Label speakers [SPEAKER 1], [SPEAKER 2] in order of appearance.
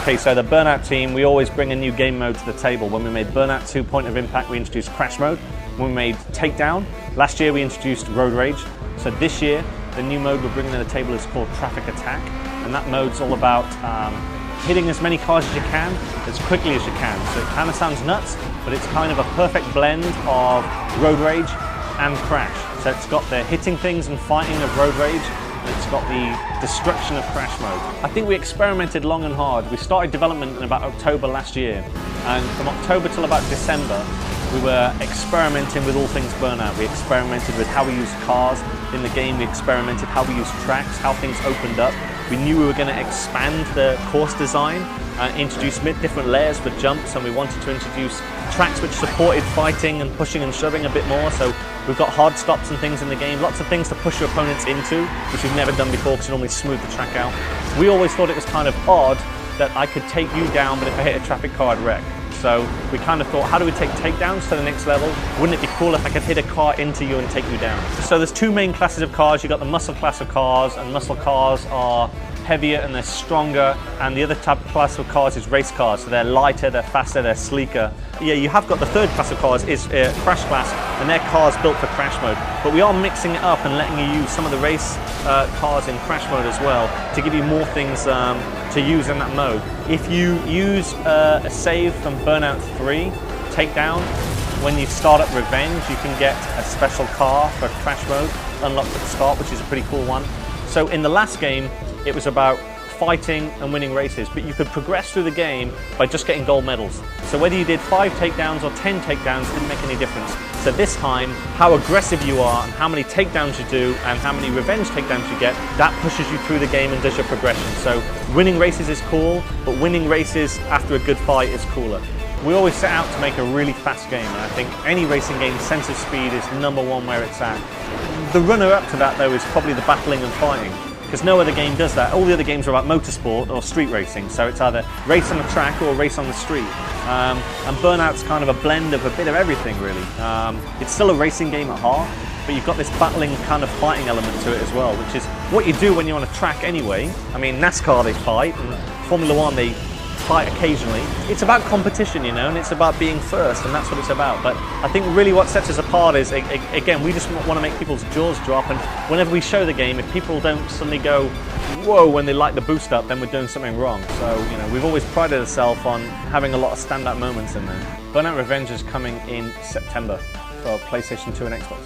[SPEAKER 1] Okay, so the Burnout team, we always bring a new game mode to the table. When we made Burnout 2 Point of Impact, we introduced Crash Mode. When we made Takedown, last year we introduced Road Rage. So this year, the new mode we're bringing to the table is called Traffic Attack. And that mode's all about hitting as many cars as you can, as quickly as you can. So it kind of sounds nuts, but it's kind of a perfect blend of Road Rage and Crash. So it's got the hitting things and fighting of Road Rage, and it's got the destruction of Crash Mode. I think we experimented long and hard. We started development in about October last year, and from October till about December, we were experimenting with all things Burnout. We experimented with how we used cars in the game, we experimented how we used tracks, how things opened up. We knew we were going to expand the course design, introduce different layers for jumps, and we wanted to introduce tracks which supported fighting and pushing and shoving a bit more. So we've got hard stops and things in the game, lots of things to push your opponents into, which we've never done before because you normally smooth the track out. We always thought it was kind of odd that I could take you down, but if I hit a traffic car, I'd wreck. So we kind of thought, how do we take takedowns to the next level? Wouldn't it be cool if I could hit a car into you and take you down? So there's two main classes of cars. You've got the muscle class of cars, and muscle cars are heavier and they're stronger, and the other type of class of cars is race cars. So they're lighter, they're faster, they're sleeker. Yeah, you have got the third class of cars is Crash class, and they're cars built for Crash mode. But we are mixing it up and letting you use some of the race cars in Crash mode as well to give you more things to use in that mode. If you use a save from Burnout 3, Takedown, when you start up Revenge, you can get a special car for Crash mode unlocked at the start, which is a pretty cool one. So in the last game, it was about fighting and winning races, but you could progress through the game by just getting gold medals. So whether you did 5 takedowns or 10 takedowns didn't make any difference. So this time, how aggressive you are and how many takedowns you do and how many revenge takedowns you get, that pushes you through the game and does your progression. So winning races is cool, but winning races after a good fight is cooler. We always set out to make a really fast game, and I think any racing game, sense of speed is #1 where it's at. The runner-up to that though is probably the battling and fighting, because no other game does that. All the other games are about motorsport or street racing, so it's either race on the track or race on the street. And Burnout's kind of a blend of a bit of everything, really. It's still a racing game at heart, but you've got this battling kind of fighting element to it as well, which is what you do when you're on a track anyway. I mean, NASCAR they fight, and Formula 1 they fight occasionally. It's about competition, you know, and it's about being first, and that's what it's about. But I think really what sets us apart is, again, we just want to make people's jaws drop, and whenever we show the game, if people don't suddenly go, whoa, when they light the boost up, then we're doing something wrong. So, you know, we've always prided ourselves on having a lot of standout moments in there. Burnout Revenge is coming in September for PlayStation 2 and Xbox.